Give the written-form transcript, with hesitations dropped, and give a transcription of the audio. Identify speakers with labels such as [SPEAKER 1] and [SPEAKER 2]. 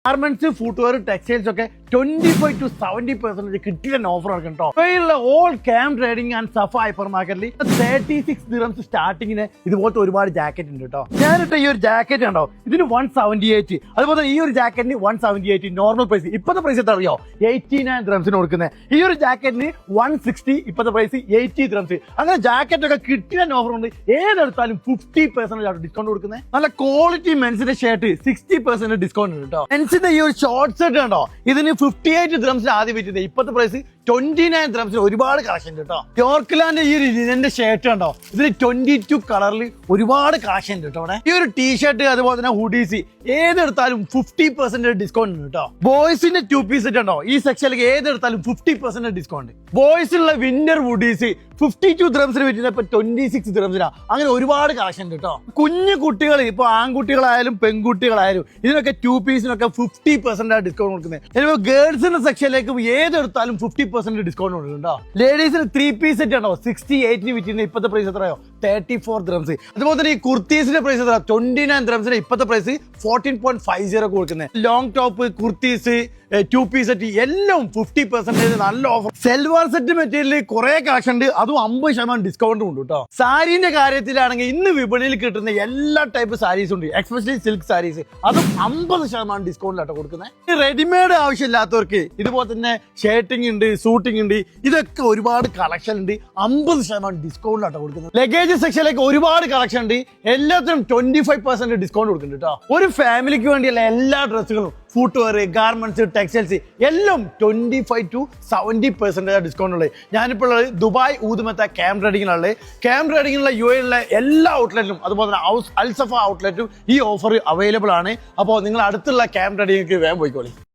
[SPEAKER 1] Garments, footwear, textiles ഒക്കെ 25 to 70% കിട്ടിയ offer ആണ് കേട്ടോ. All cam trading and Safa hyper മാർക്കറ്റിൽ 36 dirhams സ്റ്റാർട്ടിങ്ങിന് ഇതുപോലത്തെ ഒരുപാട് ജാക്കറ്റ് ഉണ്ട് കേട്ടോ. ഞാനിട്ട ഈ ഒരു ജാക്കറ്റ് ഉണ്ടോ, ഇതിന് 178. അതുപോലെ ഈ ഒരു ജാക്കറ്റിന് 178 നോർമൽ പ്രൈസ്. ഇപ്പോഴത്തെ പ്രൈസ് എത്ര അറിയോ? 89 dirhams കൊടുക്കുന്നത്. ഈ ഒരു ജാക്കറ്റിന് 160, ഇപ്പോഴത്തെ പ്രൈസ് 80 dirhams. അങ്ങനെ ജാക്കറ്റ് ഒക്കെ കിട്ടിയ ഓഫർ ഉണ്ട്. ഏതെടുത്താലും 50% ഡിസ്കൗണ്ട് കൊടുക്കുന്നത്. നല്ല ക്വാളിറ്റി മെൻസിന്റെ ഷർട്ട് 60% ഡിസ്കൗണ്ട് ഉണ്ട് കേട്ടോ. മെൻസിന്റെ ഈ ഒരു ഷോർട്ട് ഷർട്ട് ഉണ്ടോ, ഇതിന് 58 dirhams ആദ്യം വെച്ചത്. ഇപ്പോഴത്തെ പ്രൈസ് 29 dirhams. ഒരുപാട് കളക്ഷൻ കേട്ടോ. യോർക്ക്ലാൻഡ് ഈ ഒരു ലിനന്റെ ഷർട്ട് ഉണ്ടോ, ഇതിന് 22 കളറിൽ ഒരുപാട് കളക്ഷൻ ഉണ്ട് കേട്ടോ. അവിടെ ഈ ഒരു ടീഷർട്ട്, അതുപോലെ തന്നെ ഹുഡീസ് ഏതെടുത്താലും 50% ഡിസ്കൗണ്ട് ഉണ്ട് കേട്ടോ. ബോയ്സിന്റെ 2 പീസ് സെറ്റ് ഉണ്ടോ, ഈ സെക്ഷനിലേക്ക് ഏതെടുത്താലും 50% ഡിസ്കൗണ്ട്. ബോയ്സിലുള്ള വിന്റർ ഹുഡീസ് 52 dirhams വെച്ചിട്ട് ഇപ്പൊ 26 dirhams. അങ്ങനെ ഒരുപാട് കളക്ഷൻ ഉണ്ട് കേട്ടോ. കുഞ്ഞു കുട്ടികൾ, ഇപ്പൊ ആൺകുട്ടികളായാലും പെൺകുട്ടികളായാലും ഇതിനൊക്കെ 2 പീസിനൊക്കെ 50% ഡിസ്കൗണ്ട് കൊടുക്കുന്നത്. ഇനിയിപ്പോ ഗേൾസിന്റെ സെക്ഷനിലേക്ക് ഏതെടുത്താലും 50% ഡിസ്കൗണ്ട് കൊടുക്കുന്നുണ്ടോ. ലേഡീസിന് 3 പീസ് സെറ്റ് ഉണ്ടോ, 68 വിറ്റിന് ഇപ്പോഴത്തെ പ്രൈസ് എത്രയോ? 34 dirhams. അതുപോലെ തന്നെ ഈ കുർത്തീസിന്റെ പ്രൈസ് എത്ര? 29 dirhams. ഇപ്പോഴത്തെ പ്രൈസ് 14.50 കൊടുക്കുന്നത്. Long top, kurtis, 2 piece set എല്ലാം 50% നല്ല ഓഫർ. സെൽവാർ സെറ്റ് മെറ്റീരിയൽ കുറെ കളക്ഷൻ ഉണ്ട്, അതും 50% ഡിസ്കൗണ്ടും ഉണ്ട് കേട്ടോ. സാരീന്റെ കാര്യത്തിലാണെങ്കിൽ ഇന്ന് വിപണിയിൽ കിട്ടുന്ന എല്ലാ ടൈപ്പ് സാരീസും ഉണ്ട്, എക്സ്പെഷ്യലി സിൽക്ക് സാരീസ്, അതും 50% ഡിസ്കൗണ്ടിലാട്ടോ കൊടുക്കുന്നത്. റെഡിമെയ്ഡ് ആവശ്യമില്ലാത്തവർക്ക് ഇതുപോലെ തന്നെ ഷർട്ടിംഗ് ഉണ്ട്, സൂട്ടിംഗ് ഉണ്ട്, ഇതൊക്കെ ഒരുപാട് കളക്ഷൻ ഉണ്ട്, 50% ഡിസ്കൗണ്ടിലാട്ടോ കൊടുക്കുന്നത്. ലഗേജ് സെക്ഷനിലേക്ക് ഒരുപാട് കളക്ഷൻ ഉണ്ട്, എല്ലാത്തിനും 25% ഡിസ്കൗണ്ട് കൊടുക്കുന്നുണ്ട് കേട്ടോ. ഒരു ഫാമിലിക്ക് വേണ്ടിയുള്ള എല്ലാ ഡ്രസ്സുകളും, ഫുട്വെയർ, ഗാർമെന്റ്സ്, ടെക്സ്റ്റൈൽസ് എല്ലാം 25 to 70% ഡിസ്കൗണ്ട് ഉള്ളത്. ഞാനിപ്പോൾ ഉള്ളത് ദുബായ് ഊതുമത്ത ക്യാം ട്രേഡിങ്ങിലുള്ള UAE എല്ലാ ഔട്ട്ലെറ്റിലും, അതുപോലെ തന്നെ അൽസഫ ഔട്ട്ലെറ്റും ഈ ഓഫർ അവൈലബിൾ ആണ്. അപ്പോൾ നിങ്ങൾ അടുത്തുള്ള ക്യാം ട്രേഡിങ്ങിലേക്ക് വേഗം പോയിക്കോളി.